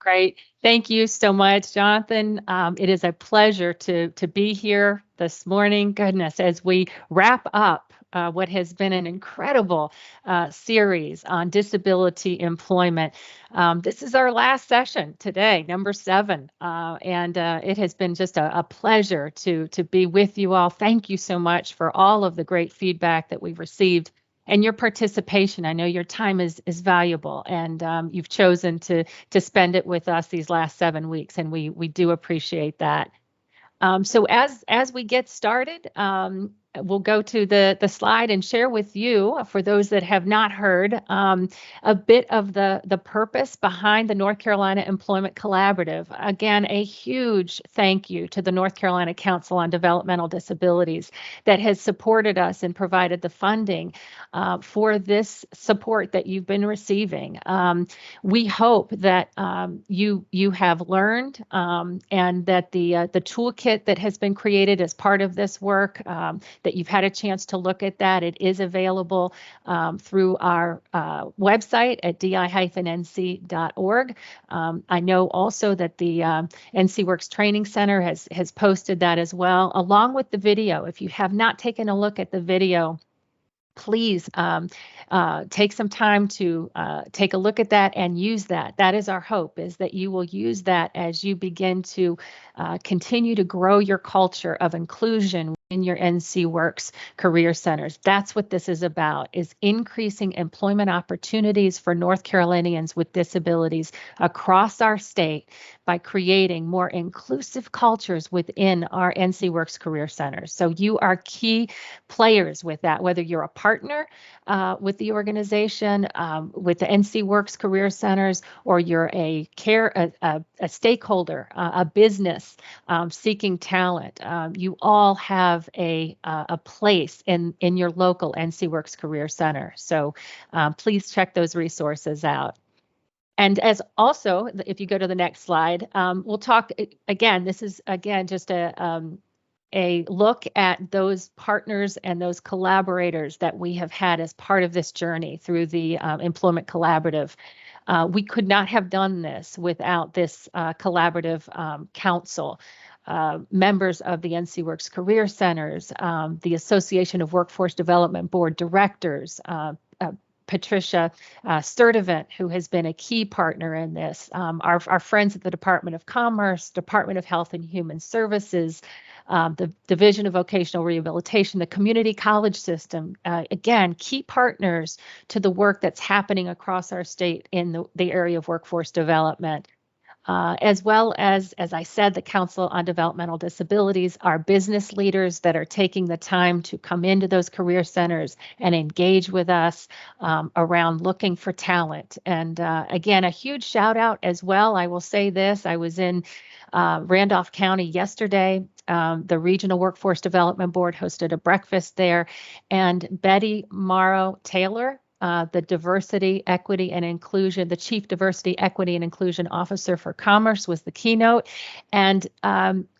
Great. Thank you so much, Jonathan. It is a pleasure to be here this morning. Goodness, as we wrap up what has been an incredible series on disability employment. This is our last session today, number 7, and it has been just a pleasure to be with you all. Thank you so much for all of the great feedback that we've received and your participation. I know your time is valuable, and you've chosen to spend it with us these last 7 weeks, and we do appreciate that. So as we get started, we'll go to the slide and share with you, for those that have not heard, a bit of the purpose behind the North Carolina Employment Collaborative. Again, a huge thank you to the North Carolina Council on Developmental Disabilities that has supported us and provided the funding for this support that you've been receiving. We hope that you have learned and that the toolkit that has been created as part of this work, that you've had a chance to look at that. It is available through our website at di-nc.org. I know also that the NC Works Training Center has posted that as well, along with the video. If you have not taken a look at the video, please take some time to take a look at that and use that. That is our hope, is that you will use that as you begin to continue to grow your culture of inclusion in your NC Works Career Centers. That's what this is about, is increasing employment opportunities for North Carolinians with disabilities across our state by creating more inclusive cultures within our NC Works Career Centers. So you are key players with that, whether you're a partner with the organization, with the NC Works Career Centers, or you're a stakeholder, a business seeking talent. You all have a place in your local NC Works Career Center. So please check those resources out. And as also, if you go to the next slide, we'll talk again. This is again just a look at those partners and those collaborators that we have had as part of this journey through the Employment Collaborative. We could not have done this without this collaborative council. Members of the NC Works Career Centers, the Association of Workforce Development Board Directors, Patricia Sturdivant, who has been a key partner in this, our friends at the Department of Commerce, Department of Health and Human Services, the Division of Vocational Rehabilitation, the community college system, again, key partners to the work that's happening across our state in the area of workforce development. As well as I said, the Council on Developmental Disabilities, our business leaders that are taking the time to come into those career centers and engage with us around looking for talent. And again, a huge shout out as well. I will say this, I was in Randolph County yesterday. The Regional Workforce Development Board hosted a breakfast there, and Betty Morrow Taylor, the Diversity, Equity, and Inclusion, the Chief Diversity, Equity, and Inclusion Officer for Commerce, was the keynote. And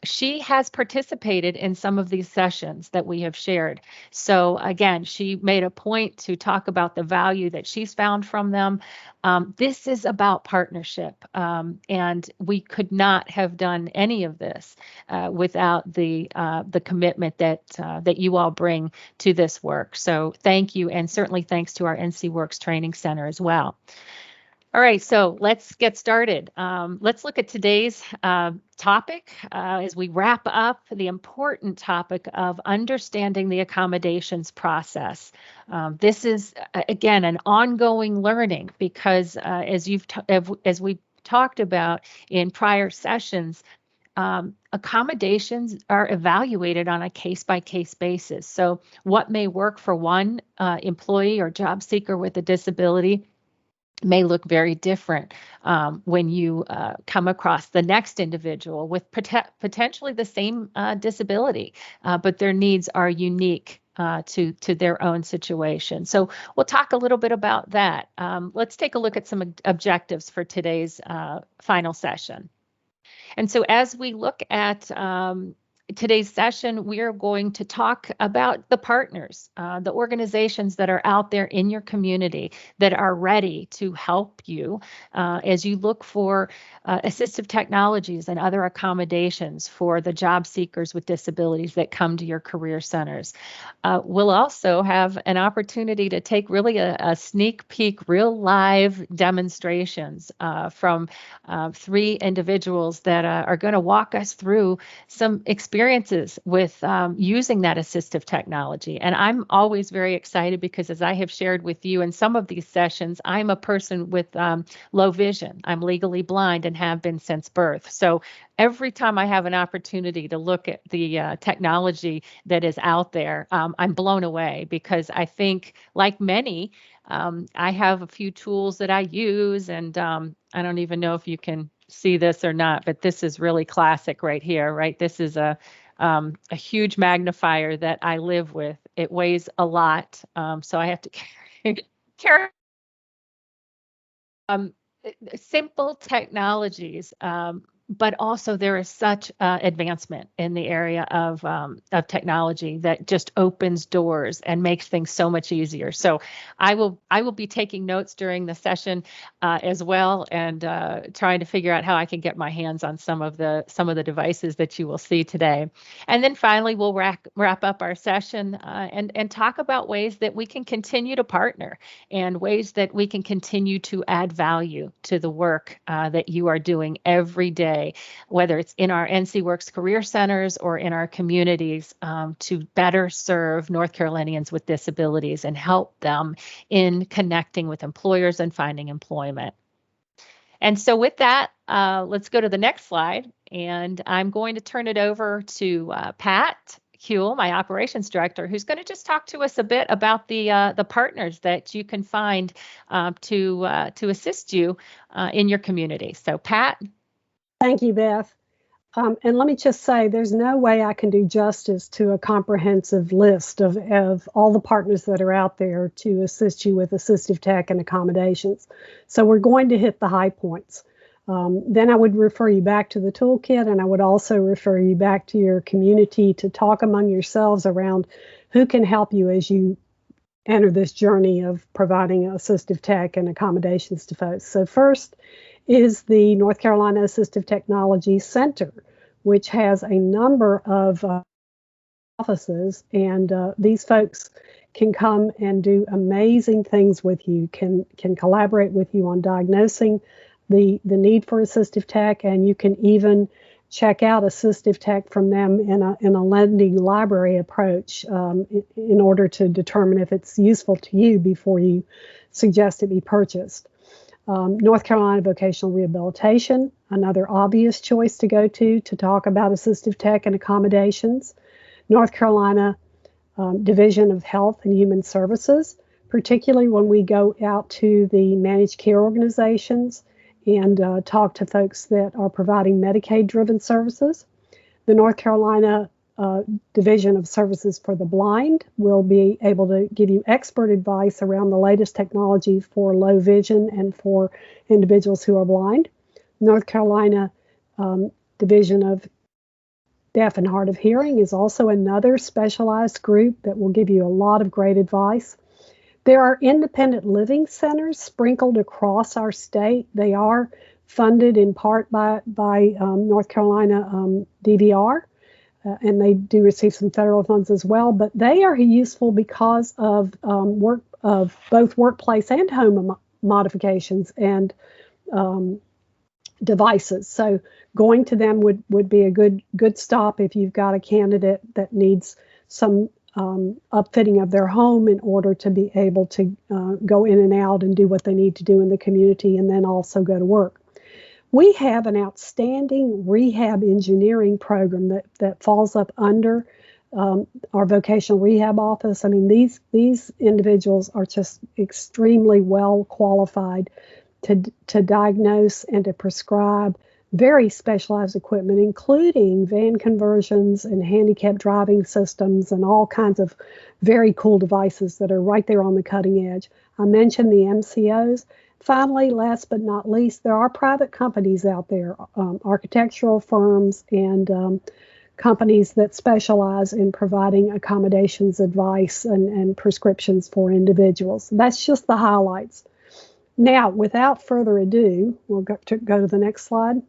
she has participated in some of these sessions that we have shared. So again, she made a point to talk about the value that she's found from them. This is about partnership, and we could not have done any of this without the commitment that you all bring to this work. So thank you, and certainly thanks to our NC Works Training Center as well. All right, so let's get started. Let's look at today's topic as we wrap up the important topic of understanding the accommodations process. This is, again, an ongoing learning because as we've talked about in prior sessions, accommodations are evaluated on a case-by-case basis. So what may work for one employee or job seeker with a disability may look very different when you come across the next individual with potentially the same disability, but their needs are unique to their own situation. So we'll talk a little bit about that. Let's take a look at some objectives for today's final session. And so as we look at today's session, we are going to talk about the partners, the organizations that are out there in your community that are ready to help you as you look for assistive technologies and other accommodations for the job seekers with disabilities that come to your career centers. We'll also have an opportunity to take really a sneak peek, real live demonstrations from 3 individuals that are going to walk us through some experiences with using that assistive technology. And I'm always very excited because, as I have shared with you in some of these sessions, I'm a person with low vision. I'm legally blind and have been since birth. So every time I have an opportunity to look at the technology that is out there, I'm blown away because I think, like many, I have a few tools that I use, and I don't even know if you can see this or not, but this is really classic right here, right? This is a huge magnifier that I live with. It weighs a lot, so I have to carry um, simple technologies, but also there is such advancement in the area of technology that just opens doors and makes things so much easier. So I will be taking notes during the session as well, and trying to figure out how I can get my hands on some of the devices that you will see today. And then finally, we'll wrap up our session and talk about ways that we can continue to partner and ways that we can continue to add value to the work that you are doing every day, whether it's in our NC Works Career Centers or in our communities, to better serve North Carolinians with disabilities and help them in connecting with employers and finding employment. And so with that, let's go to the next slide. And I'm going to turn it over to Pat Huell, my operations director, who's going to just talk to us a bit about the partners that you can find to assist you in your community. So Pat. Thank you, Beth. And let me just say, there's no way I can do justice to a comprehensive list of all the partners that are out there to assist you with assistive tech and accommodations. So we're going to hit the high points. Then I would refer you back to the toolkit, and I would also refer you back to your community to talk among yourselves around who can help you as you enter this journey of providing assistive tech and accommodations to folks. So first is the North Carolina Assistive Technology Center, which has a number of offices, and these folks can come and do amazing things with you, can collaborate with you on diagnosing the need for assistive tech, and you can even check out assistive tech from them in a lending library approach in order to determine if it's useful to you before you suggest it be purchased. North Carolina Vocational Rehabilitation, another obvious choice to go to talk about assistive tech and accommodations. North Carolina Division of Health and Human Services, particularly when we go out to the managed care organizations and talk to folks that are providing Medicaid-driven services. The North Carolina Division of Services for the Blind will be able to give you expert advice around the latest technology for low vision and for individuals who are blind. North Carolina Division of Deaf and Hard of Hearing is also another specialized group that will give you a lot of great advice. There are independent living centers sprinkled across our state. They are funded in part by North Carolina DVR. And they do receive some federal funds as well, but they are useful because of both workplace and home modifications and devices. So going to them would be a good stop if you've got a candidate that needs some upfitting of their home in order to be able to go in and out and do what they need to do in the community and then also go to work. We have an outstanding rehab engineering program that falls up under our vocational rehab office. I mean, these individuals are just extremely well qualified to diagnose and to prescribe very specialized equipment, including van conversions and handicap driving systems and all kinds of very cool devices that are right there on the cutting edge. I mentioned the MCOs. Finally, last but not least, there are private companies out there, architectural firms and companies that specialize in providing accommodations advice and prescriptions for individuals. That's just the highlights. Now, without further ado, we'll go to the next slide.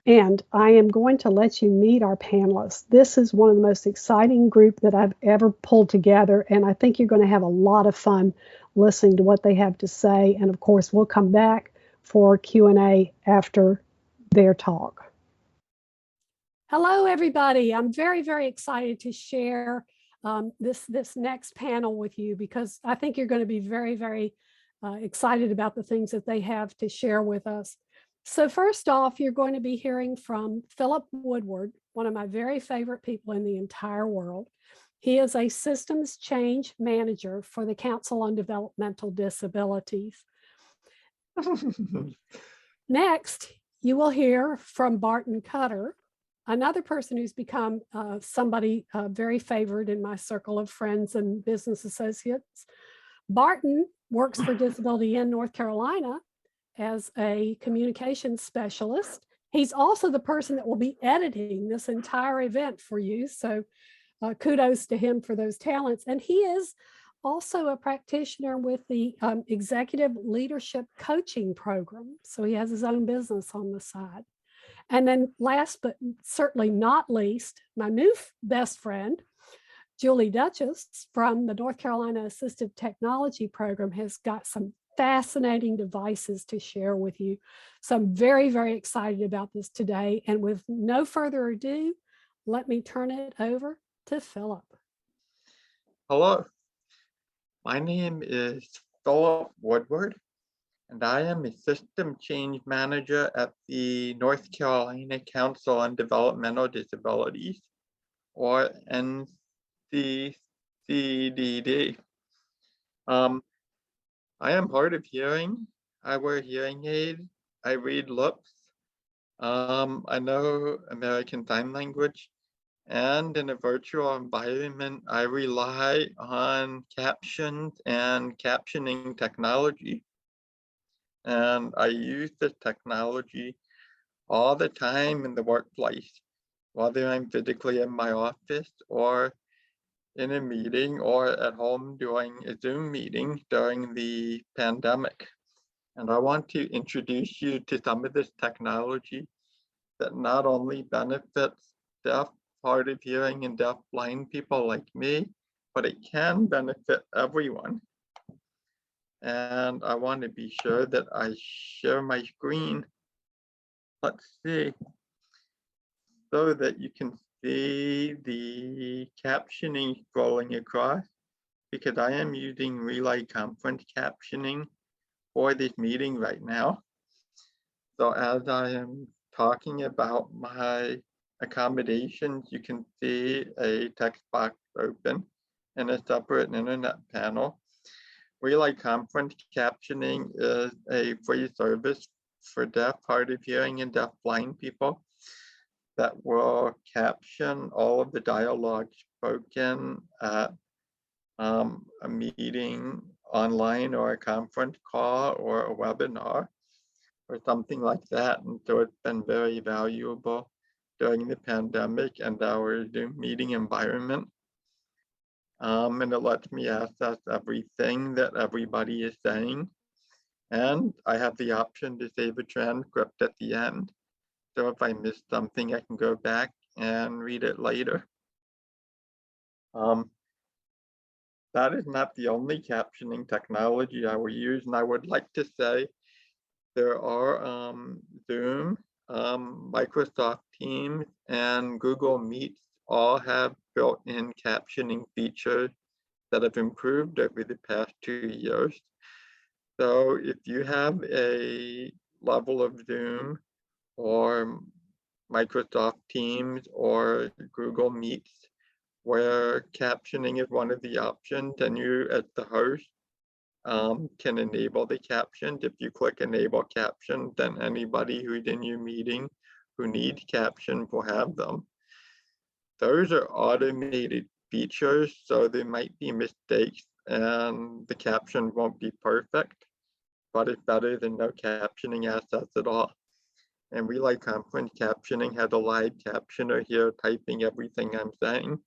And I am going to let you meet our panelists. This is one of the most exciting group that I've ever pulled together, and I think you're going to have a lot of fun listening to what they have to say. And of course, we'll come back for Q&A after their talk. Hello, everybody. I'm very, very excited to share this next panel with you because I think you're going to be very, very excited about the things that they have to share with us. So first off, you're going to be hearing from Philip Woodward, one of my very favorite people in the entire world. He is a systems change manager for the Council on Developmental Disabilities. Next, you will hear from Barton Cutter, another person who's become somebody very favored in my circle of friends and business associates. Barton works for DisabilityIn North Carolina as a communications specialist. He's also the person that will be editing this entire event for you. So kudos to him for those talents. And he is also a practitioner with the Executive Leadership Coaching Program. So he has his own business on the side. And then last but certainly not least, my new best friend, Julie Duchess from the North Carolina Assistive Technology Program has got some fascinating devices to share with you. So I'm very, very excited about this today. And with no further ado, let me turn it over to Philip. Hello, my name is Philip Woodward, and I am a System Change Manager at the North Carolina Council on Developmental Disabilities, or NCHP. I am hard of hearing. I wear hearing aids. I read lips. I know American Sign Language. And in a virtual environment, I rely on captions and captioning technology. And I use this technology all the time in the workplace, whether I'm physically in my office or in a meeting or at home doing a Zoom meeting during the pandemic. And I want to introduce you to some of this technology that not only benefits deaf, hard of hearing, and deaf blind people like me, but it can benefit everyone. And I want to be sure that I share my screen. Let's see, so that you can see the captioning scrolling across, because I am using Relay Conference captioning for this meeting right now. So as I am talking about my accommodations, you can see a text box open in a separate internet panel. Relay Conference captioning is a free service for deaf, hard of hearing, and deaf blind people that will caption all of the dialogue spoken at a meeting online or a conference call or a webinar or something like that. And so it's been very valuable during the pandemic and our Zoom meeting environment. And it lets me access everything that everybody is saying. And I have the option to save a transcript at the end. So if I miss something, I can go back and read it later. That is not the only captioning technology I will use. And I would like to say there are Zoom, Microsoft Teams, and Google Meets all have built-in captioning features that have improved over the past 2 years. So if you have a level of Zoom or Microsoft Teams or Google Meets where captioning is one of the options, and you as the host can enable the captions. If you click enable captions, then anybody who's in your meeting who needs captions will have them. Those are automated features, so there might be mistakes and the caption won't be perfect, but it's better than no captioning assets at all. And Relay Conference Captioning has a live captioner here typing everything I'm saying.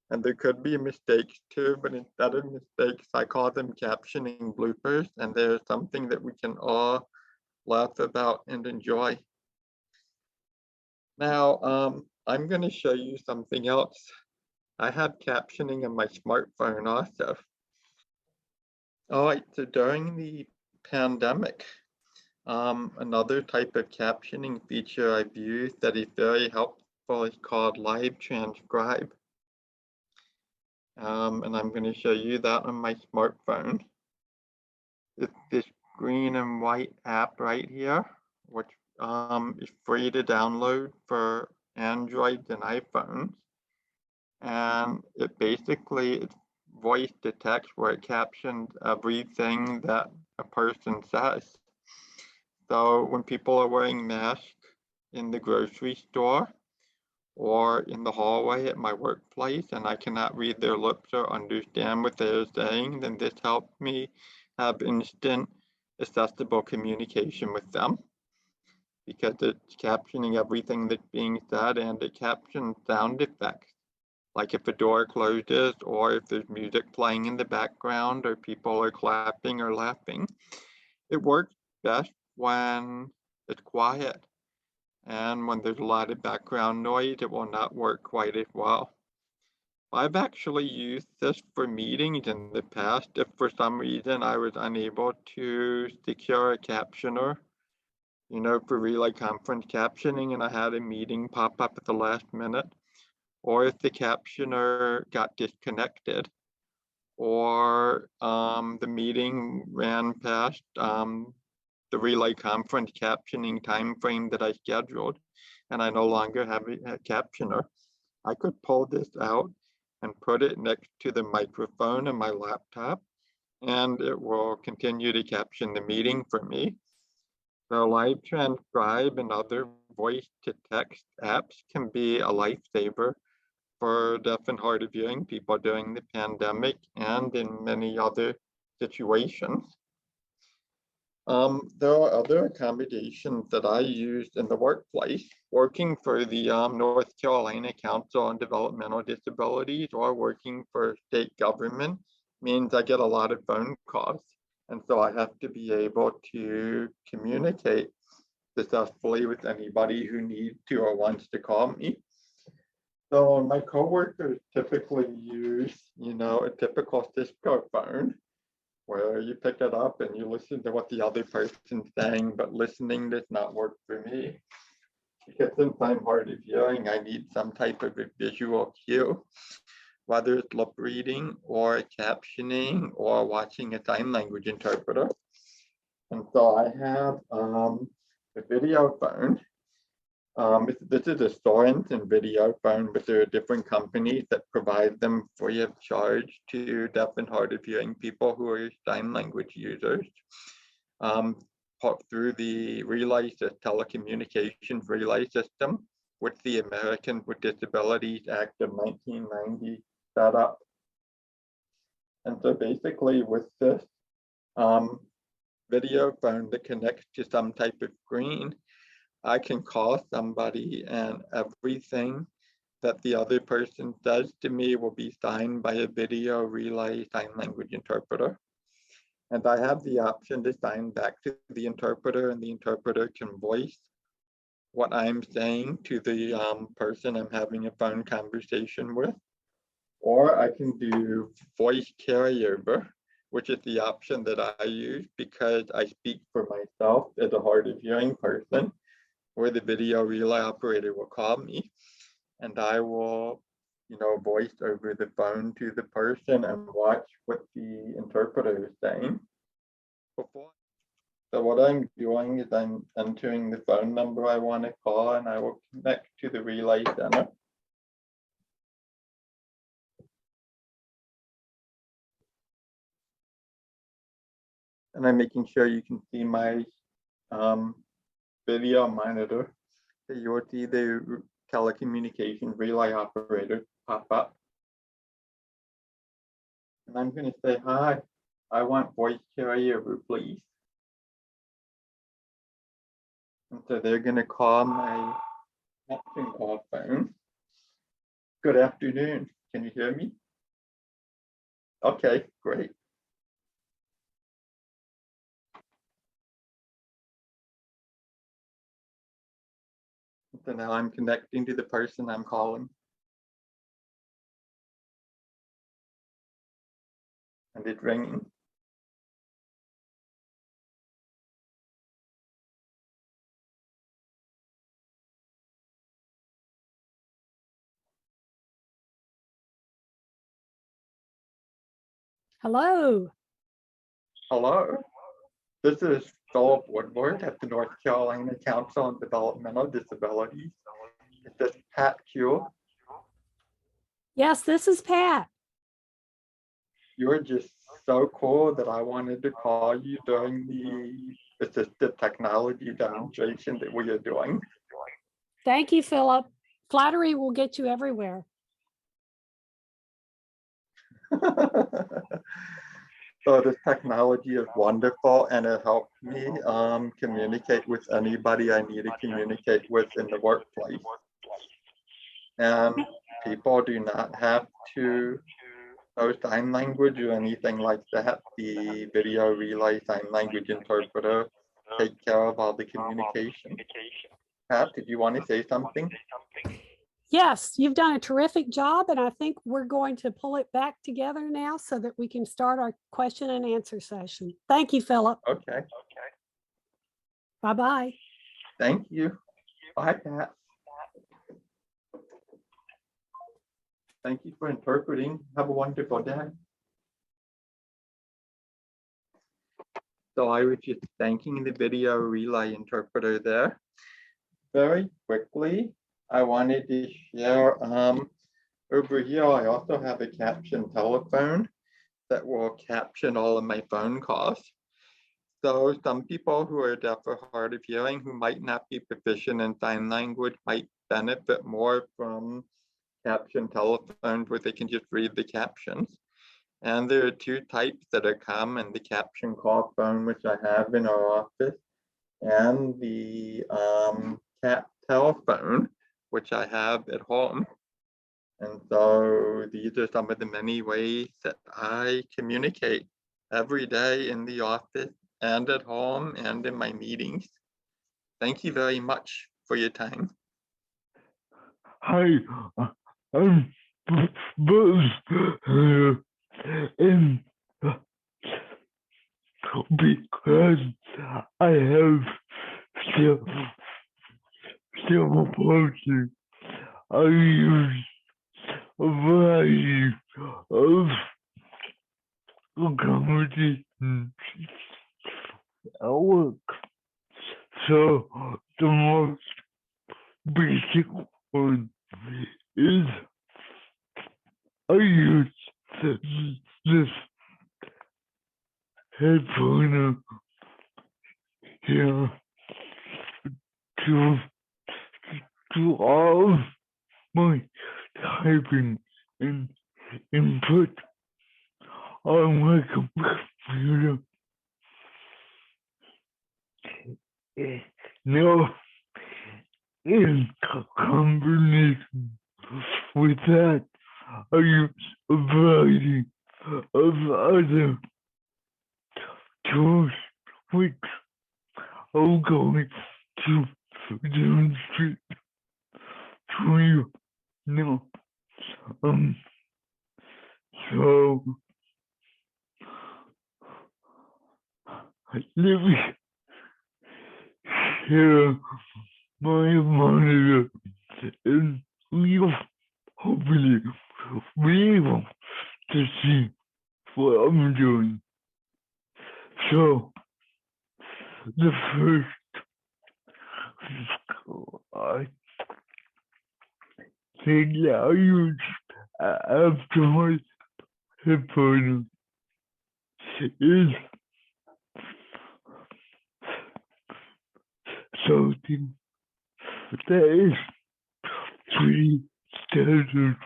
And there could be mistakes too, but instead of mistakes, I call them captioning bloopers. And there's something that we can all laugh about and enjoy. Now, I'm going to show you something else. I have captioning on my smartphone also. All right, so during the pandemic, another type of captioning feature I've used that is very helpful is called Live Transcribe. And I'm going to show you that on my smartphone. It's this green and white app right here, which is free to download for Androids and iPhones. And it basically, it's voice to text where it captions everything that a person says. So when people are wearing masks in the grocery store or in the hallway at my workplace and I cannot read their lips or understand what they're saying, then this helps me have instant accessible communication with them because it's captioning everything that's being said and it captions sound effects. Like if a door closes or if there's music playing in the background or people are clapping or laughing. It works best when it's quiet. And when there's a lot of background noise, it will not work quite as well. I've actually used this for meetings in the past. If for some reason I was unable to secure a captioner, for Relay Conference Captioning and I had a meeting pop up at the last minute, or if the captioner got disconnected, or the meeting ran past the Relay Conference Captioning time frame that I scheduled, and I no longer have a captioner, I could pull this out and put it next to the microphone on my laptop, and it will continue to caption the meeting for me. So Live Transcribe and other voice-to-text apps can be a lifesaver for deaf and hard of hearing people during the pandemic and in many other situations. There are other accommodations that I used in the workplace. Working for the North Carolina Council on Developmental Disabilities or working for state government means I get a lot of phone calls. And so I have to be able to communicate successfully with anybody who needs to or wants to call me. So my coworkers typically use, a typical Cisco phone where you pick it up and you listen to what the other person's saying, but listening does not work for me. Because since I'm hard of hearing, I need some type of a visual cue, whether it's lip reading or captioning or watching a sign language interpreter. And so I have a video phone. This is a Sorensen video phone, but there are different companies that provide them free of charge to deaf and hard of hearing people who are sign language users. Through the telecommunications relay system, which the Americans with Disabilities Act of 1990 set up. And so basically with this video phone that connects to some type of screen, I can call somebody and everything that the other person says to me will be signed by a video relay sign language interpreter. And I have the option to sign back to the interpreter and the interpreter can voice what I'm saying to the person I'm having a phone conversation with. Or I can do voice carryover, which is the option that I use because I speak for myself as a hard of hearing person, where the video relay operator will call me and I will, voice over the phone to the person and watch what the interpreter is saying. So what I'm doing is I'm entering the phone number I want to call and I will connect to the relay center. And I'm making sure you can see my video monitor. So you will see the telecommunications relay operator pop up. And I'm going to say, hi, I want voice carryover, please. And so they're going to call my caption call phone. Good afternoon. Can you hear me? Okay, great. So now I'm connecting to the person I'm calling. And it's ringing. Hello. Hello. This is Philip Woodward at the North Carolina Council on Developmental Disabilities. Is this Pat Q? Yes, this is Pat. You're just so cool that I wanted to call you during the assistive technology demonstration that we are doing. Thank you, Philip. Flattery will get you everywhere. So this technology is wonderful, and it helps me communicate with anybody I need to communicate with in the workplace. And people do not have to know sign language or anything like that. The video relay sign language interpreter take care of all the communication. Pat, did you want to say something? Yes, you've done a terrific job, and I think we're going to pull it back together now so that we can start our question and answer session. Thank you, Philip. Okay. Bye-bye. Thank you. Bye, Pat. Thank you for interpreting. Have a wonderful day. So I was just thanking the video relay interpreter there. Very quickly, I wanted to share over here, I also have a caption telephone that will caption all of my phone calls. So some people who are deaf or hard of hearing who might not be proficient in sign language might benefit more from caption telephones where they can just read the captions. And there are two types that are common, the caption call phone, which I have in our office, and the cap telephone, which I have at home. And so these are some of the many ways that I communicate every day in the office and at home and in my meetings. Thank you very much for your time. Hi, I'm Buzz, and because I have several policies, I use a variety of accommodations at work. So the most basic one is I use this headphone here to do all my typing and input on my computer. Now, in combination with that, I use a variety of other tools which I'm going to demonstrate to you now. So let me share my monitor and you'll hopefully be able to see what I'm doing. So the first thing that I use after my headphone is something that is pretty standard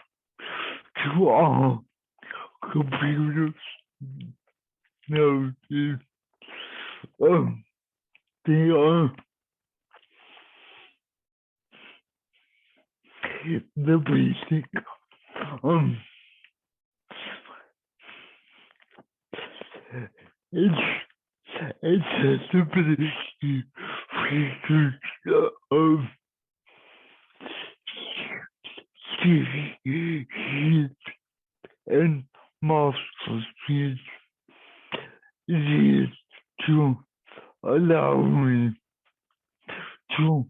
to all computers nowadays. They are the basic accessibility features of speech and muscle speech is to allow me to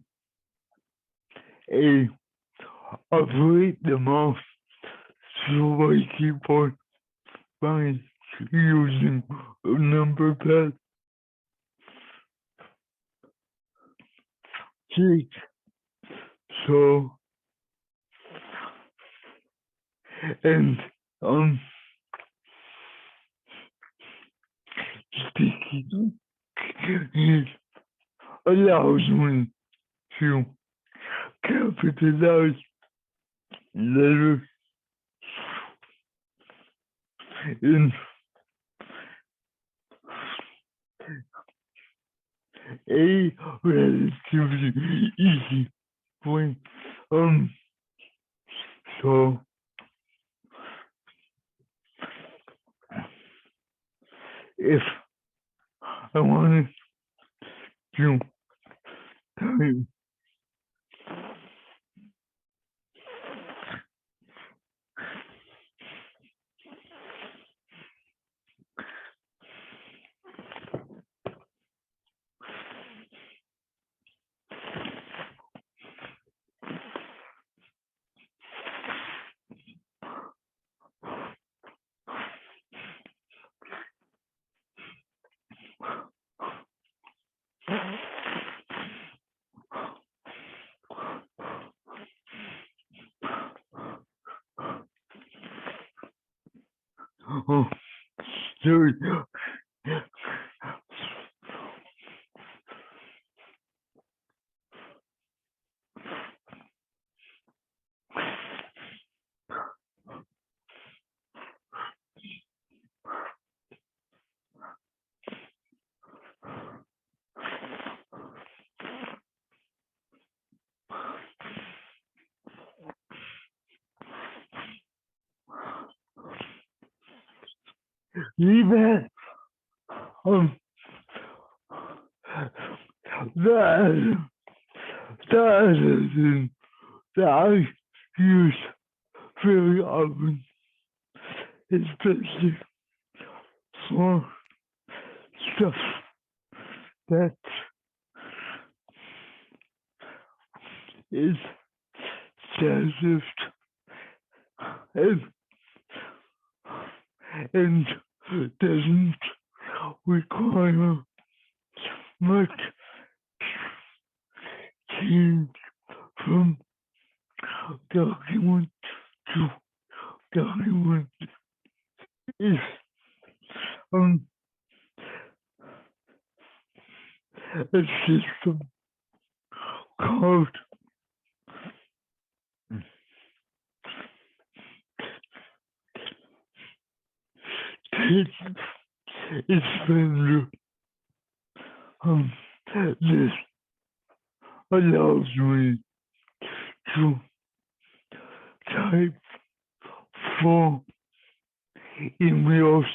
operate the mouse through my keyboard by using a number pad. So, and speaking it allows me to capitalize letters in a relatively easy way. So if I wanted to type sorry. Even that is a thing that I use very often, especially for stuff that is sensitive and doesn't require much change from document to document. Is a system called Expander. This allows me to type full emails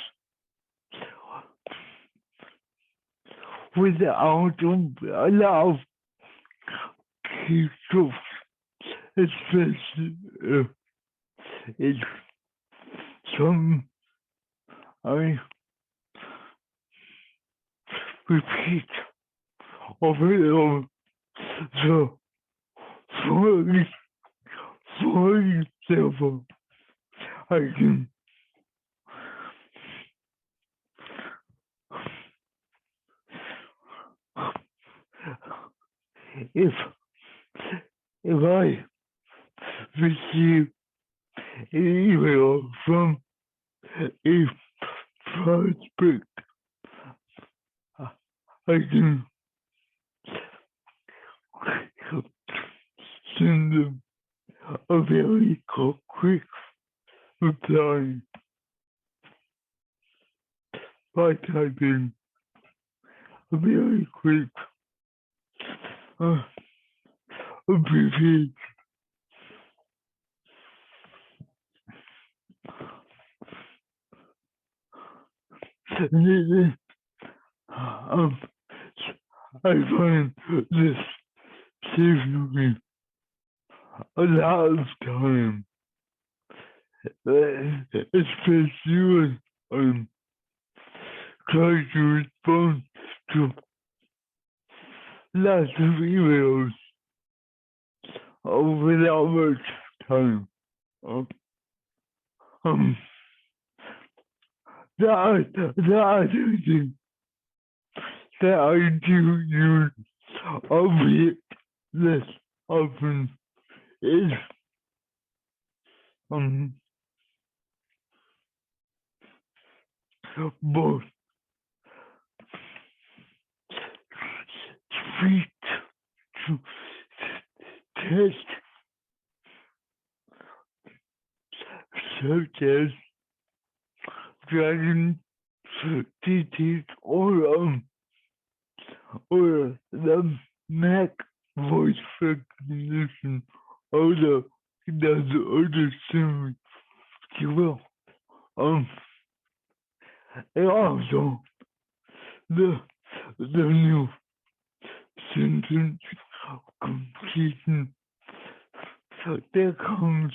without a lot of keystrokes, especially if it's something I repeat over and over. So, for example, I can if I receive an email from a prospect, I can send them a very quick reply by typing a very quick abbreviation I find this saves me a lot of time, especially when I'm trying to respond to lots of emails without much time. The other thing that I do use, albeit less often, is both speech to text, such as Dragon DT or the Mac voice recognition, although it does understand me well. And also the new sentence completion that comes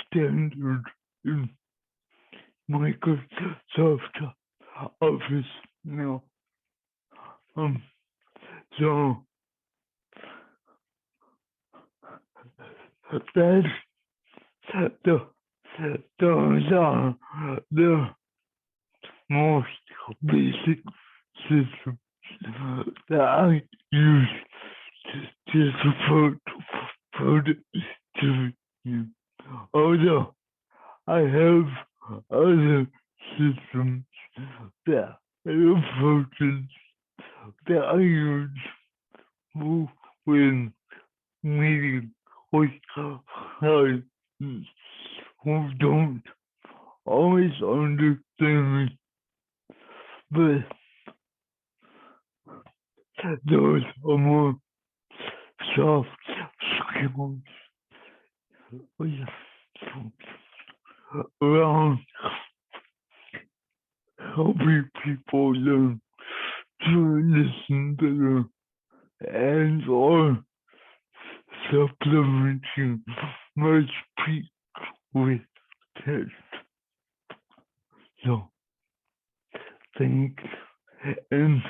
standard in Microsoft Office now. So that's those are the most basic systems that I use to support productivity. Although I have other systems that approaches that I use when meeting with clients who don't always understand me, but those are more soft skills around helping people learn to listen better and or supplementing my speech with text. So, thanks, and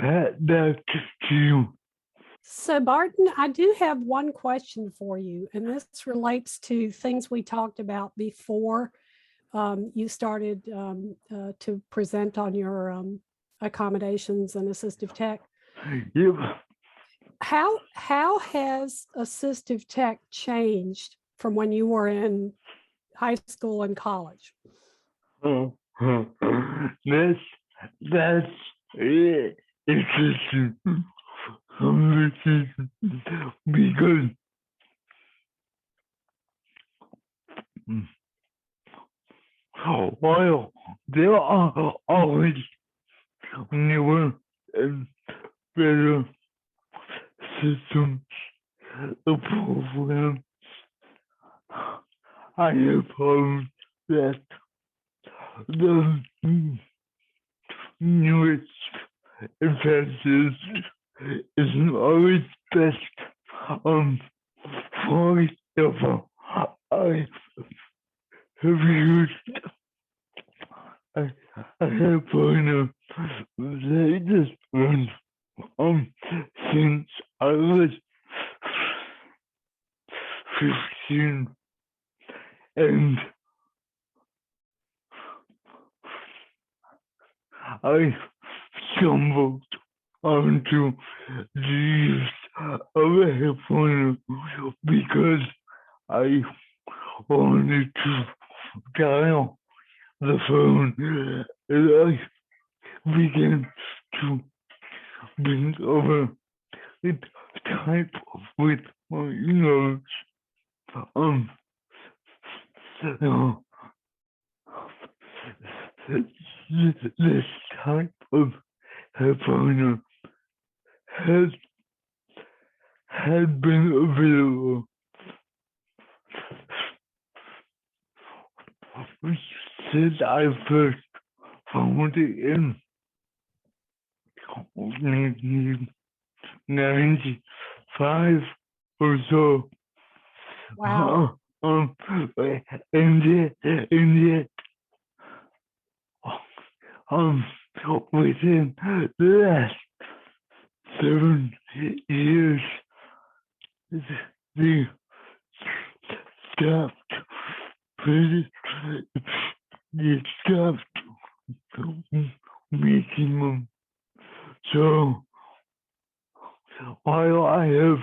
Pat, back to you. So, Barton, I do have one question for you, and this relates to things we talked about before you started to present on your accommodations and assistive tech. Yep. How has assistive tech changed from when you were in high school and college? That's interesting conversation because while there are always newer and better systems of programs, I have found that the newest advances isn't always best. For example, I have used I have found the latest one since I was 15, and I stumbled onto the use of a headphone because I wanted to dial the phone, and I began to bend over and type with my nose. So this type of headphone had been available since I first found it in 1995 or so. Wow. And yet, within the last 7 years, the stopped, they stopped making them. So while I have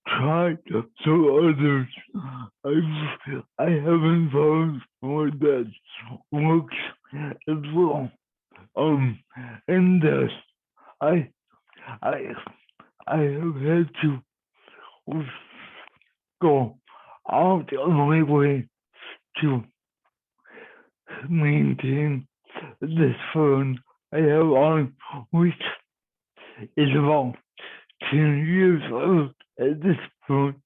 tried some others, I haven't found one that works as well. And thus I have had to go out of my way to maintain this phone I have on, which is about 10 years old at this point.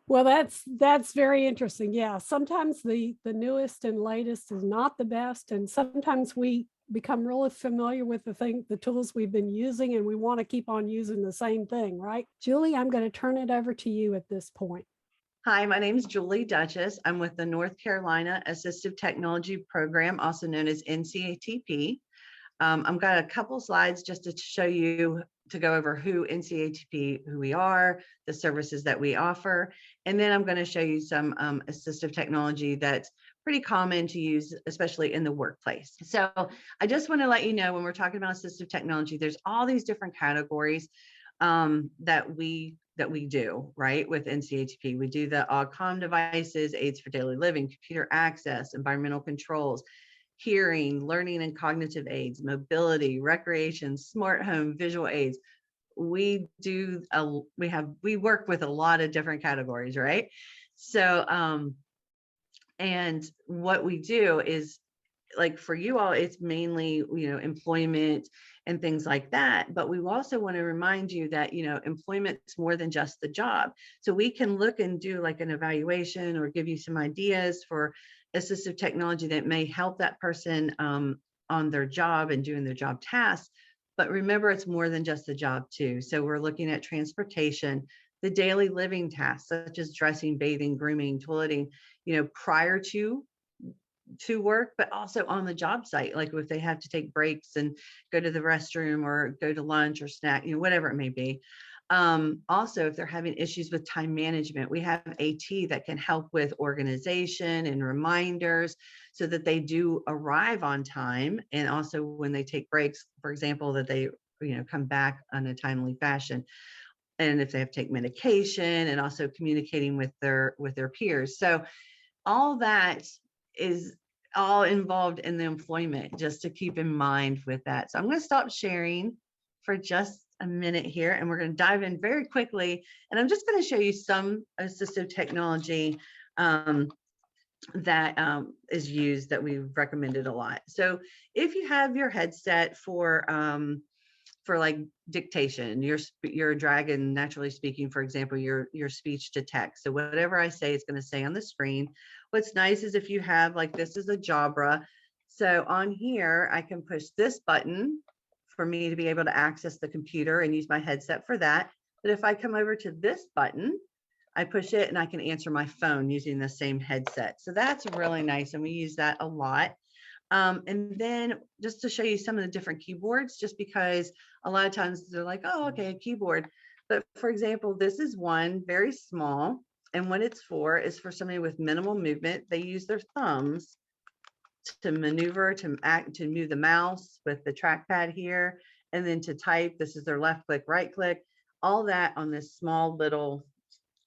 Well, that's very interesting. Yeah, sometimes the newest and latest is not the best, and sometimes we become really familiar with the tools we've been using, and we want to keep on using the same thing, right? Julie, I'm going to turn it over to you at this point. Hi, my name is Julie Duchess. I'm with the North Carolina Assistive Technology Program, also known as NCHP. I've got a couple slides just to show you, to go over who NCHP, who we are, the services that we offer. And then I'm going to show you some assistive technology that's pretty common to use, especially in the workplace. So I just want to let you know, when we're talking about assistive technology, there's all these different categories that we do, right? With NCHP, we do the AUCOM devices, aids for daily living, computer access, environmental controls, hearing, learning and cognitive aids, mobility, recreation, smart home, visual aids. We work with a lot of different categories, right? So, and what we do is, like for you all, it's mainly, employment and things like that. But we also want to remind you that, employment's more than just the job. So we can look and do like an evaluation or give you some ideas for assistive technology that may help that person on their job and doing their job tasks. But remember, it's more than just the job too. So we're looking at transportation, the daily living tasks, such as dressing, bathing, grooming, toileting, prior to work, but also on the job site, like if they have to take breaks and go to the restroom or go to lunch or snack, whatever it may be. Also, if they're having issues with time management, we have AT that can help with organization and reminders so that they do arrive on time. And also when they take breaks, for example, that they, come back on a timely fashion. And if they have to take medication, and also communicating with their peers. So all that is all involved in the employment, just to keep in mind with that. So I'm going to stop sharing for just a minute here, and we're going to dive in very quickly. And I'm just going to show you some assistive technology that is used, that we've recommended a lot. So if you have your headset for like dictation, you're dragging, naturally speaking, for example, your speech to text. So whatever I say is going to say on the screen. What's nice is if you have, like, this is a Jabra. So on here, I can push this button for me to be able to access the computer and use my headset for that. But if I come over to this button, I push it and I can answer my phone using the same headset. So that's really nice. And we use that a lot. And then just to show you some of the different keyboards, just because a lot of times they're like, oh, okay, a keyboard. But for example, this is one very small. And what it's for is for somebody with minimal movement. They use their thumbs to maneuver, to move the mouse with the trackpad here. And then to type, this is their left click, right click, all that on this small little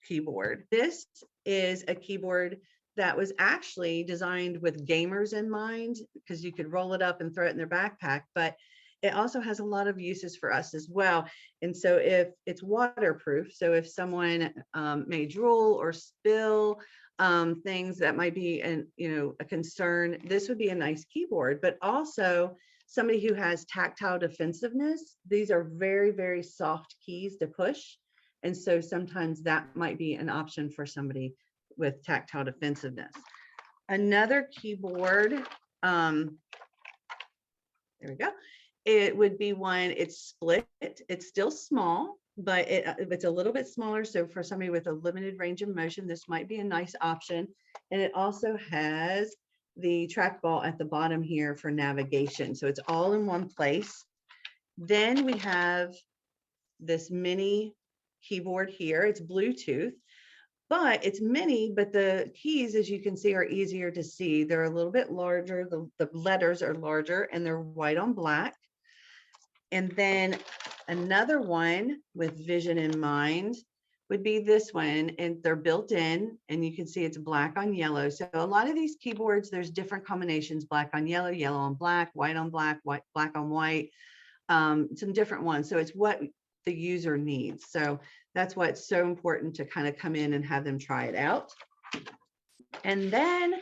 keyboard. This is a keyboard that was actually designed with gamers in mind, because you could roll it up and throw it in their backpack, but it also has a lot of uses for us as well. And so if it's waterproof, so if someone may drool or spill things that might be a concern, this would be a nice keyboard. But also somebody who has tactile defensiveness, these are very, very soft keys to push. And so sometimes that might be an option for somebody with tactile defensiveness. Another keyboard, there we go. It would be one, it's split. It's still small, but it's a little bit smaller. So for somebody with a limited range of motion, this might be a nice option. And it also has the trackball at the bottom here for navigation. So it's all in one place. Then we have this mini keyboard here. It's Bluetooth, but it's mini, but the keys, as you can see, are easier to see. They're a little bit larger. The letters are larger and they're white on black. And then another one with vision in mind would be this one, and they're built in, and you can see it's black on yellow. So a lot of these keyboards, there's different combinations: black on yellow, yellow on black, white on black, black on white, some different ones. So it's what the user needs. So that's why it's so important to kind of come in and have them try it out. And then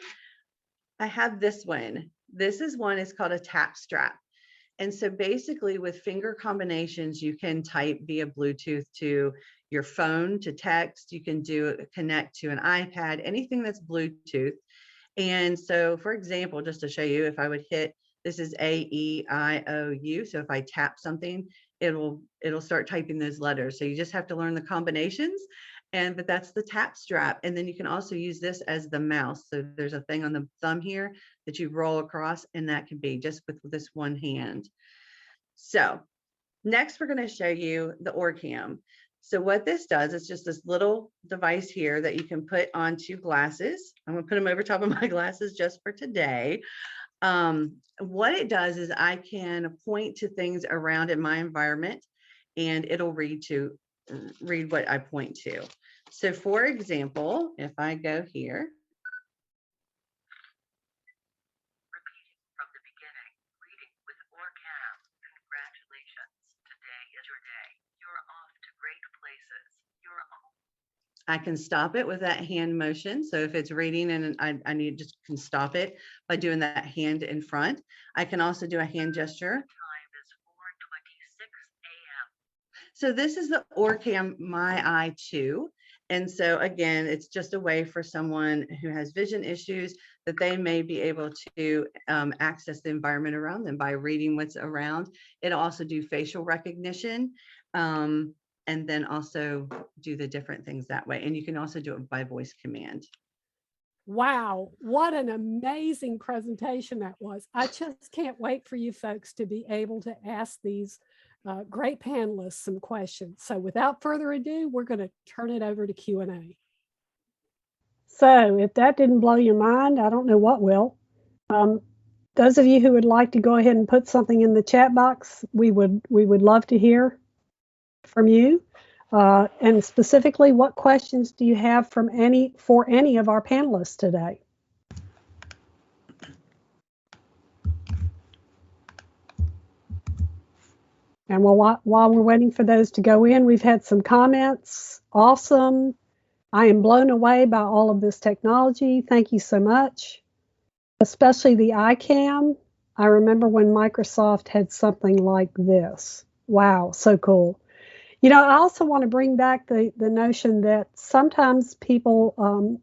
I have this one. This is one, it's called a tap strap. And so basically with finger combinations, you can type via Bluetooth to your phone to text. You can connect to an iPad, anything that's Bluetooth. And so for example, just to show you, if I would hit, this is A-E-I-O-U. So if I tap something, it'll start typing those letters. So you just have to learn the combinations. But that's the tap strap. And then you can also use this as the mouse. So there's a thing on the thumb here that you roll across, and that can be just with this one hand. So next, we're going to show you the OrCam. So what this does is just this little device here that you can put onto glasses. I'm going to put them over top of my glasses just for today. What it does is I can point to things around in my environment, and it'll read what I point to. So for example, if I go here. Repeating from the beginning, reading with OrCam. Congratulations, today is your day. You're off to great places. You're off. I can stop it with that hand motion. So if it's reading and I need just can stop it by doing that hand in front. I can also do a hand gesture. Time is 4:26 a.m. So this is the OrCam My Eye 2. And so again, it's just a way for someone who has vision issues that they may be able to access the environment around them by reading what's around. It'll also do facial recognition, and then also do the different things that way. And you can also do it by voice command. Wow, what an amazing presentation that was. I just can't wait for you folks to be able to ask these great panelists some questions. So without further ado, we're going to turn it over to Q&A. So if that didn't blow your mind, I don't know what will. Those of you who would like to go ahead and put something in the chat box, we would love to hear from you. And specifically, what questions do you have for any of our panelists today? And while we're waiting for those to go in, we've had some comments. Awesome. I am blown away by all of this technology. Thank you so much. Especially the iCam. I remember when Microsoft had something like this. Wow, so cool. You know, I also want to bring back the notion that sometimes people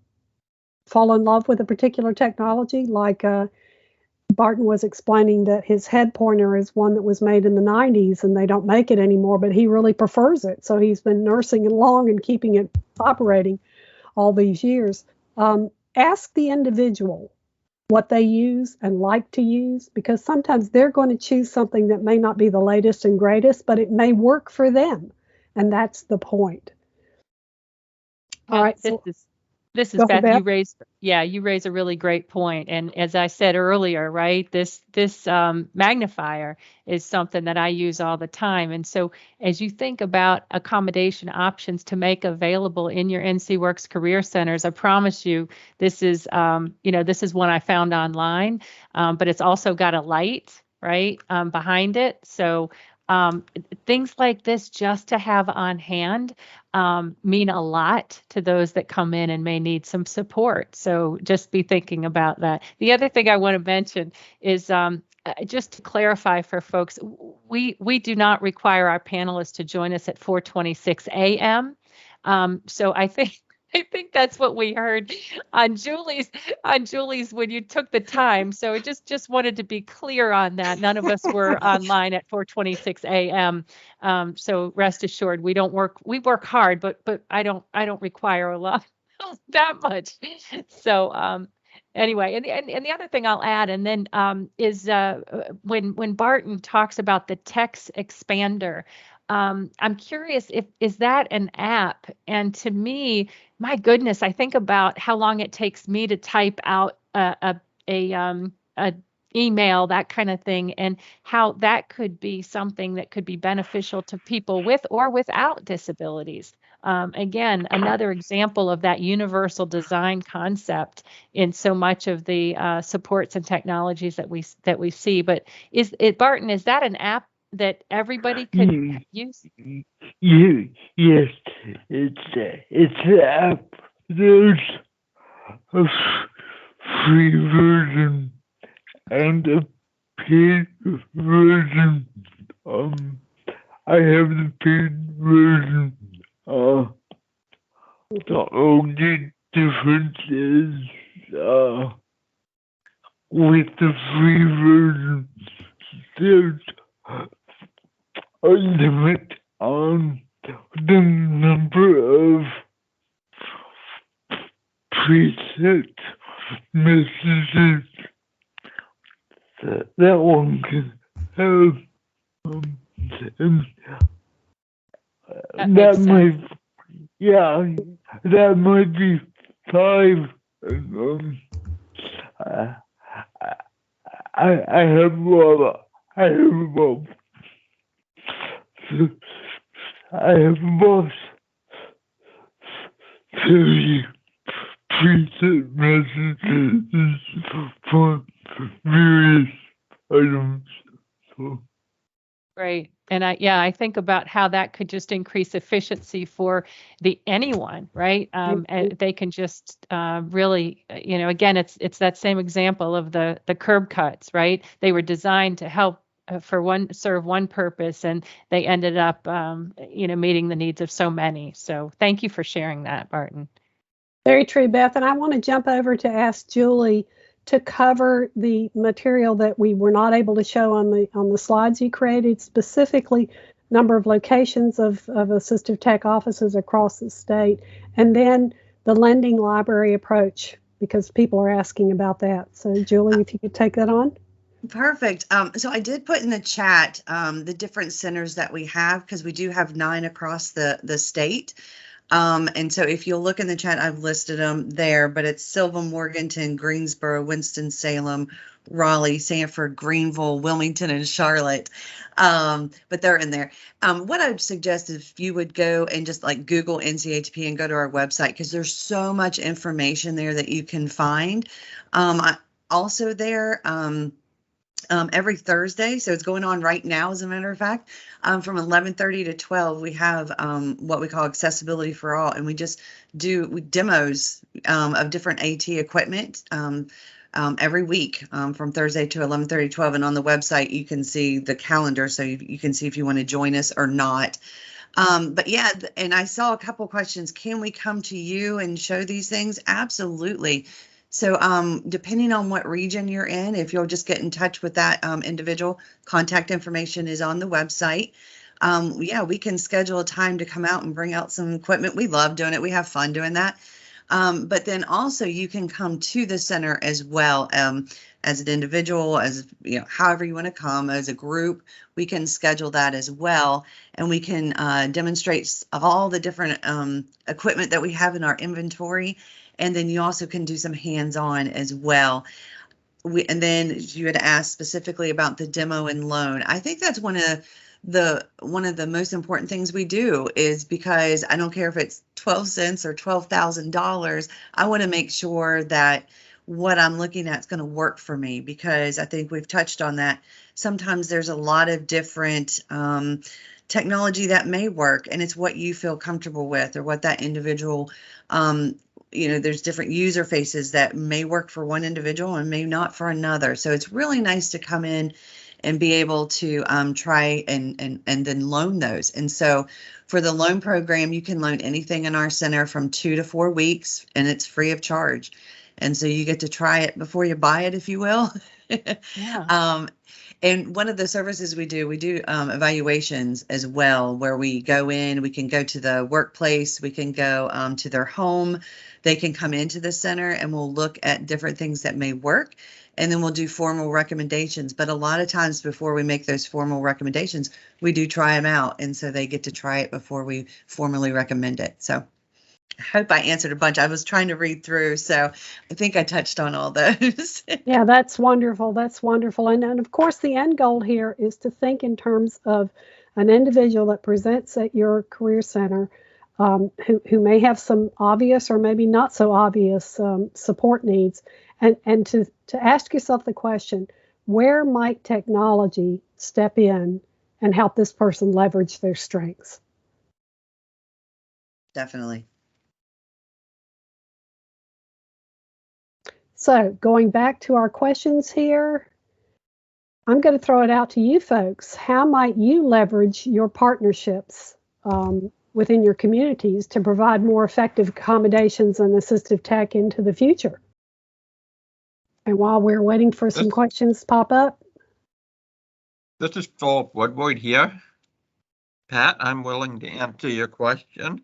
fall in love with a particular technology, like Barton was explaining that his head pointer is one that was made in the 90s and they don't make it anymore, but he really prefers it. So he's been nursing it along and keeping it operating all these years. Ask the individual what they use and like to use, because sometimes they're going to choose something that may not be the latest and greatest, but it may work for them. And that's the point. All right. This is Beth. You raise a really great point. And as I said earlier, right, this magnifier is something that I use all the time. And so as you think about accommodation options to make available in your NCWorks career centers, I promise you, this is one I found online, but it's also got a light, right, behind it. So things like this just to have on hand mean a lot to those that come in and may need some support. So just be thinking about that. The other thing I want to mention is just to clarify for folks, we do not require our panelists to join us at 4:26 a.m. So I think I think that's what we heard on Julie's when you took the time. So I just wanted to be clear on that. None of us were online at 4:26 a.m. So rest assured, we work hard, but I don't require a lot that much. So anyway, and the other thing I'll add, and then is when Barton talks about the text expander. I'm curious if is that an app? And to me, my goodness, I think about how long it takes me to type out a email, that kind of thing, and how that could be something that could be beneficial to people with or without disabilities. Again, another example of that universal design concept in so much of the supports and technologies that we see. But Barton, is that an app that everybody could use? Yes, it's an app. There's a free version and a paid version. I have the paid version. The only difference is with the free version, there's a limit on the number of preset messages that one can have. And that might, yeah, that might be 5. I have about 30 preset messages for various items. So. Right. And I think about how that could just increase efficiency for anyone, right? And they can just really, again, it's that same example of the curb cuts, right? They were designed to help serve one purpose, and they ended up, meeting the needs of so many. So thank you for sharing that, Barton. Very true, Beth. And I want to jump over to ask Julie to cover the material that we were not able to show on the slides you created, specifically number of locations of assistive tech offices across the state, and then the lending library approach, because people are asking about that. So Julie, if you could take that on. Perfect. So I did put in the chat the different centers that we have, because we do have 9 across the state. And so if you'll look in the chat, I've listed them there, but it's Silva, Morganton, Greensboro, Winston-Salem, Raleigh, Sanford, Greenville, Wilmington, and Charlotte. But they're in there. What I would suggest is if you would go and just like Google NCHP and go to our website, because there's so much information there that you can find. Also there, every Thursday. So it's going on right now, as a matter of fact, from 11:30 to 12, we have what we call Accessibility for All. And we just do demos of different AT equipment every week from Thursday to 11:30 to 12. And on the website, you can see the calendar. So you can see if you want to join us or not. But yeah, and I saw a couple questions. Can we come to you and show these things? Absolutely. So depending on what region you're in, if you'll just get in touch with that individual, contact information is on the website. Yeah, we can schedule a time to come out and bring out some equipment. We love doing it. We have fun doing that. But then also you can come to the center as well, as an individual, as however you want to come, as a group. We can schedule that as well, and we can demonstrate all the different equipment that we have in our inventory. And then you also can do some hands-on as well. And then you had asked specifically about the demo and loan. I think that's one of the most important things we do, is because I don't care if it's 12 cents or $12,000. I want to make sure that what I'm looking at is going to work for me, because I think we've touched on that. Sometimes there's a lot of different technology that may work, and it's what you feel comfortable with, or what that individual there's different user faces that may work for one individual and may not for another. So it's really nice to come in and be able to try and then loan those. And so for the loan program, you can loan anything in our center from 2 to 4 weeks, and it's free of charge. And so you get to try it before you buy it, if you will. Yeah. And one of the services we do evaluations as well, where we go in, we can go to the workplace, we can go to their home, they can come into the center, and we'll look at different things that may work. And then we'll do formal recommendations. But a lot of times before we make those formal recommendations, we do try them out. And so they get to try it before we formally recommend it. So I hope I answered a bunch. I was trying to read through, so I think I touched on all those. Yeah, that's wonderful. That's wonderful. And of course, the end goal here is to think in terms of an individual that presents at your career center who may have some obvious or maybe not so obvious support needs, and to ask yourself the question, where might technology step in and help this person leverage their strengths? Definitely. So going back to our questions here, I'm going to throw it out to you folks. How might you leverage your partnerships within your communities to provide more effective accommodations and assistive tech into the future? And while we're waiting for some questions to pop up. This is Philip Woodward here. Pat, I'm willing to answer your question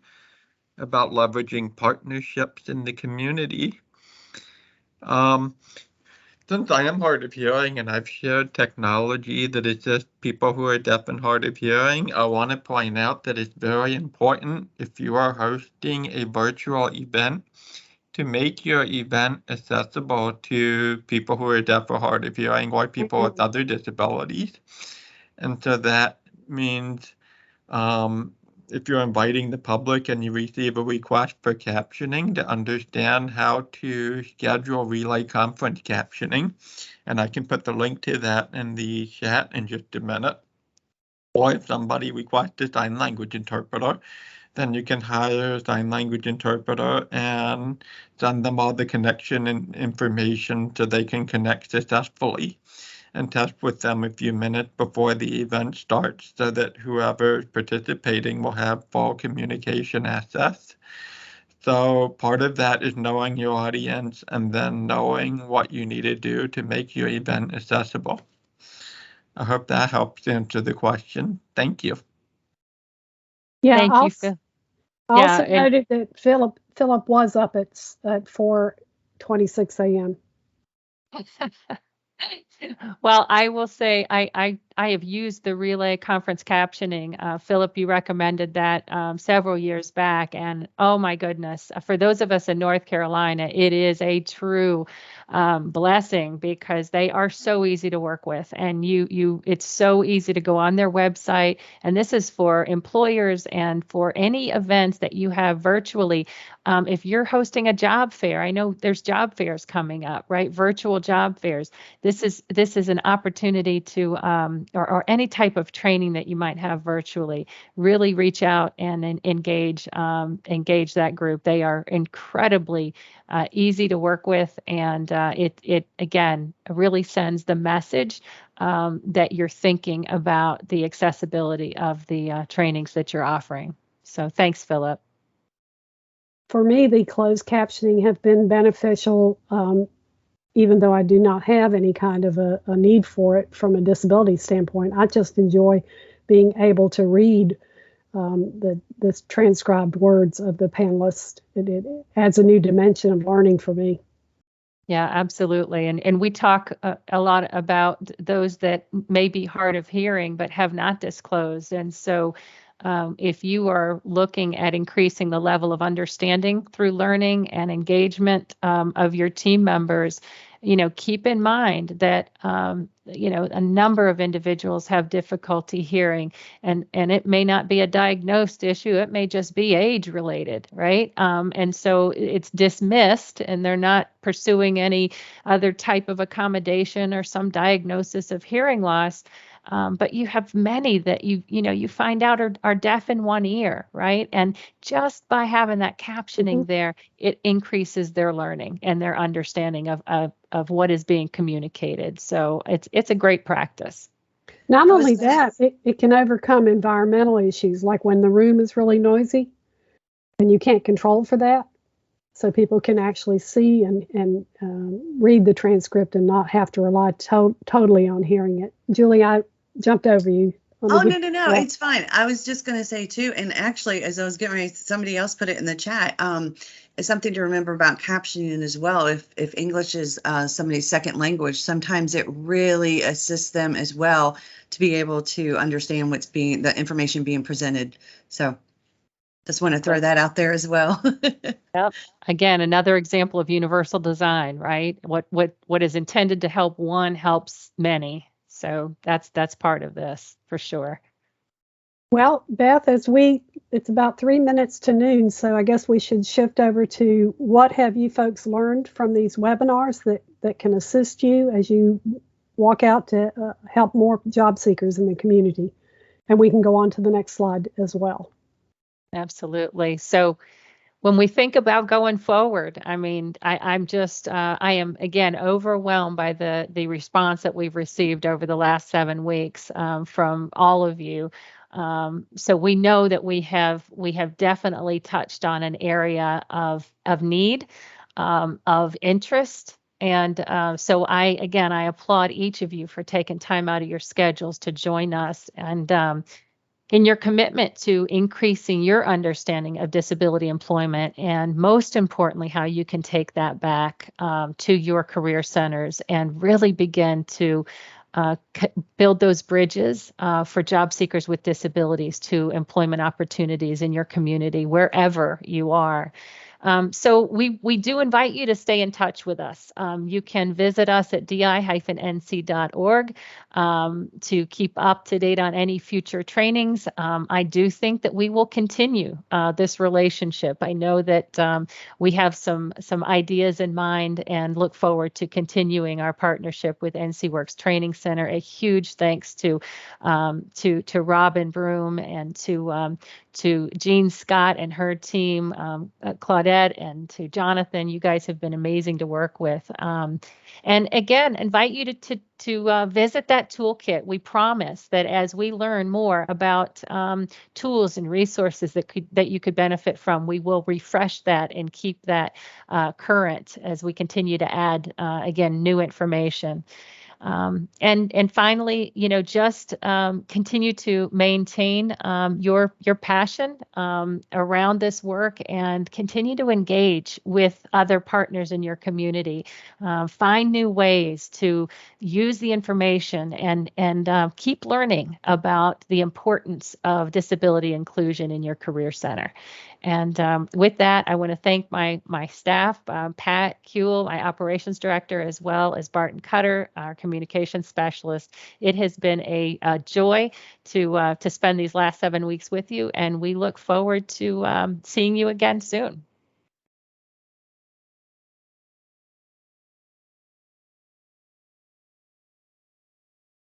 about leveraging partnerships in the community. Since I am hard of hearing and I've shared technology that assists people who are deaf and hard of hearing, I want to point out that it's very important, if you are hosting a virtual event, to make your event accessible to people who are deaf or hard of hearing or people with other disabilities. And so that means if you're inviting the public and you receive a request for captioning, to understand how to schedule relay conference captioning. And I can put the link to that in the chat in just a minute. Or if somebody requests a sign language interpreter, then you can hire a sign language interpreter and send them all the connection and information so they can connect successfully, and test with them a few minutes before the event starts so that whoever is participating will have full communication access. So part of that is knowing your audience and then knowing what you need to do to make your event accessible. I hope that helps answer the question. Thank you. Yeah, Thank you, Phil. I also noted that Philip was up at 4:26 a.m. Well, I will say I have used the relay conference captioning. Philip, you recommended that several years back, and oh my goodness, for those of us in North Carolina, it is a true blessing because they are so easy to work with, and it's so easy to go on their website. And this is for employers and for any events that you have virtually. If you're hosting a job fair, I know there's job fairs coming up, right? Virtual job fairs. This is an opportunity to, or any type of training that you might have virtually, really reach out and engage that group. They are incredibly easy to work with, and it again really sends the message that you're thinking about the accessibility of the trainings that you're offering. So thanks, Philip. For me, the closed captioning have been beneficial, even though I do not have any kind of a need for it from a disability standpoint. I just enjoy being able to read the transcribed words of the panelists. It adds a new dimension of learning for me. Yeah, absolutely. And we talk a lot about those that may be hard of hearing but have not disclosed. And so if you are looking at increasing the level of understanding through learning and engagement of your team members, keep in mind that, a number of individuals have difficulty hearing, and it may not be a diagnosed issue. It may just be age related, right? And so it's dismissed and they're not pursuing any other type of accommodation or some diagnosis of hearing loss. But you have many that you find out are deaf in one ear, right? And just by having that captioning there, it increases their learning and their understanding of what is being communicated. So it's a great practice. Not I was only gonna- that, it can overcome environmental issues, like when the room is really noisy and you can't control for that. So people can actually see and read the transcript and not have to rely totally on hearing it. Julie, I jumped over you. Oh, no, it's fine. I was just going to say too, and actually, as I was getting ready, somebody else put it in the chat. It's something to remember about captioning as well. If English is somebody's second language, sometimes it really assists them as well to be able to understand the information being presented. So just want to throw that out there as well. Yep. Again, another example of universal design, right? What is intended to help one helps many. So that's part of this for sure. Well, Beth, it's about 3 minutes to noon, so I guess we should shift over to what have you folks learned from these webinars that can assist you as you walk out to help more job seekers in the community. And we can go on to the next slide as well. Absolutely. So when we think about going forward, I mean, I am again overwhelmed by the response that we've received over the last 7 weeks from all of you. So we know that we have definitely touched on an area of need, of interest. And so I applaud each of you for taking time out of your schedules to join us and in your commitment to increasing your understanding of disability employment, and most importantly, how you can take that back to your career centers and really begin to build those bridges for job seekers with disabilities to employment opportunities in your community, wherever you are. So we do invite you to stay in touch with us. You can visit us at di-nc.org to keep up to date on any future trainings. I do think that we will continue this relationship. I know that we have some ideas in mind and look forward to continuing our partnership with NC Works Training Center. A huge thanks to Robin Broom and to Jean Scott and her team, Claudette, and to Jonathan. You guys have been amazing to work with. And again, invite you to visit that toolkit. We promise that as we learn more about tools and resources that you could benefit from, we will refresh that and keep that current as we continue to add, again, new information. And finally, just continue to maintain your passion around this work and continue to engage with other partners in your community. Find new ways to use the information and keep learning about the importance of disability inclusion in your career center. And with that, I want to thank my staff, Pat Kuehl, my operations director, as well as Barton Cutter, our communications specialist. It has been a joy to spend these last 7 weeks with you, and we look forward to seeing you again soon.